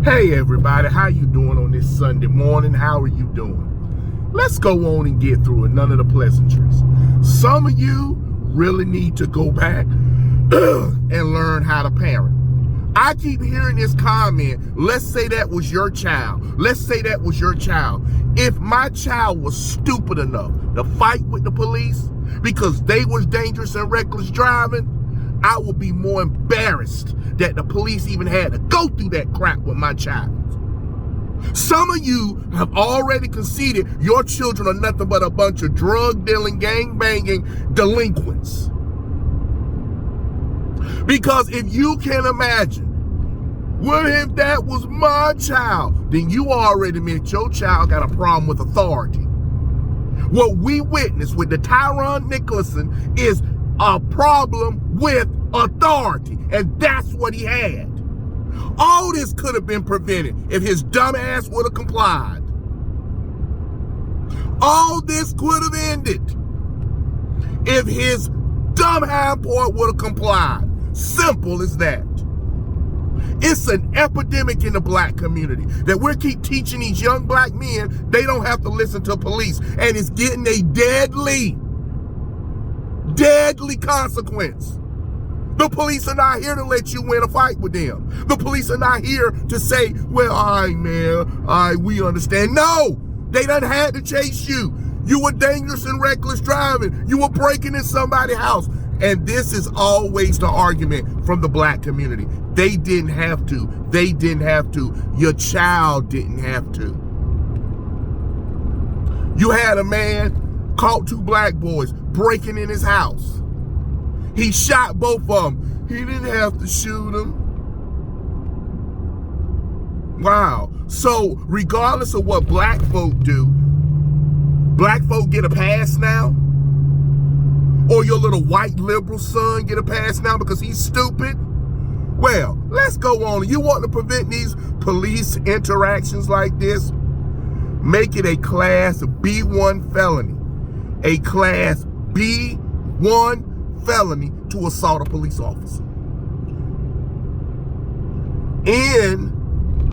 Hey everybody, how you doing on this Sunday morning? How are you doing? Let's go on and get through it, none of the pleasantries. Some of you really need to go back and learn how to parent. I keep hearing this comment, let's say that was your child. Let's say that was your child. If my child was stupid enough to fight with the police because they was dangerous and reckless driving, I would be more embarrassed that the police even had to go through that crap with my child. Some of you have already conceded your children are nothing but a bunch of drug dealing, gang banging delinquents. Because if you can imagine, what if that was my child? Then you already admit your child got a problem with authority. What we witnessed with the Tyre Nichols is a problem with authority, and that's what he had. All this could have been prevented if his dumb ass would have complied. All this could have ended if his dumb hindpart would have complied. Simple as that. It's an epidemic in the black community that we keep teaching these young black men they don't have to listen to police, and it's getting a deadly consequence. The police are not here to let you win a fight with them. The police are not here to say, well, all right, man, we understand. No, they done had to chase you. You were dangerous and reckless driving. You were breaking in somebody's house. And this is always the argument from the black community. They didn't have to. They didn't have to. Your child didn't have to. You had a man caught two black boys breaking in his house. He shot both of them. He didn't have to shoot them. Wow. So regardless of what black folk do, black folk get a pass now? Or your little white liberal son get a pass now because he's stupid? Well, let's go on. You want to prevent these police interactions like this? Make it a class B1 felony. A class B1 felony to assault a police officer in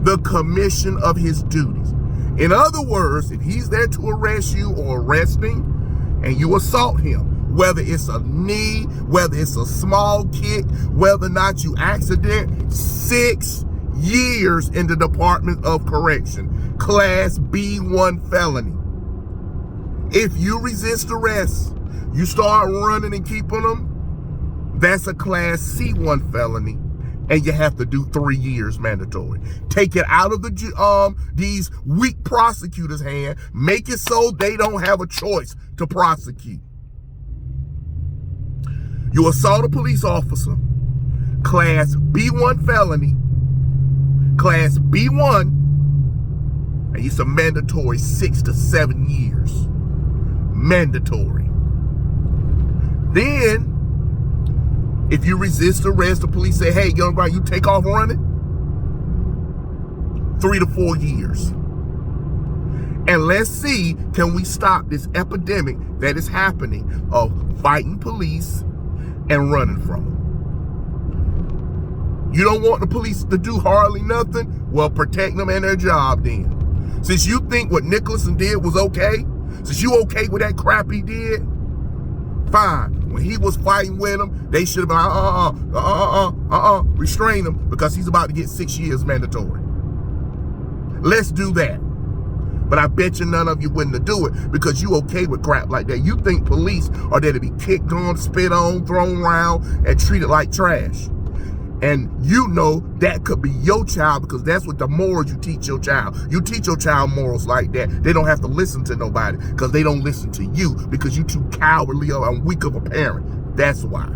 the commission of his duties. In other words, if he's there to arrest you or arresting and you assault him, whether it's a knee, whether it's a small kick, whether or not you accident, 6 years in the Department of Correction, class B1 felony. If you resist arrest, you start running and keeping them, that's a class C1 felony, and you have to do 3 years mandatory. Take it out of these weak prosecutors' hand, make it so they don't have a choice to prosecute. You assault a police officer, class B1 felony, class B1, and it's a mandatory 6 to 7 years. Mandatory. Then, if you resist arrest, the police say, hey, young guy, you take off running, 3 to 4 years. And let's see, can we stop this epidemic that is happening of fighting police and running from them? You don't want the police to do hardly nothing? Well, protect them and their job then. Since you think what Nicholson did was okay, since you okay with that crap he did, fine. When he was fighting with him, they should have been, restrain him because he's about to get 6 years mandatory. Let's do that. But I bet you none of you wouldn't do it because you okay with crap like that. You think police are there to be kicked on, spit on, thrown around, and treated like trash. And you know that could be your child because that's what the morals you teach your child. You teach your child morals like that. They don't have to listen to nobody because they don't listen to you because you too cowardly and weak of a parent. That's why.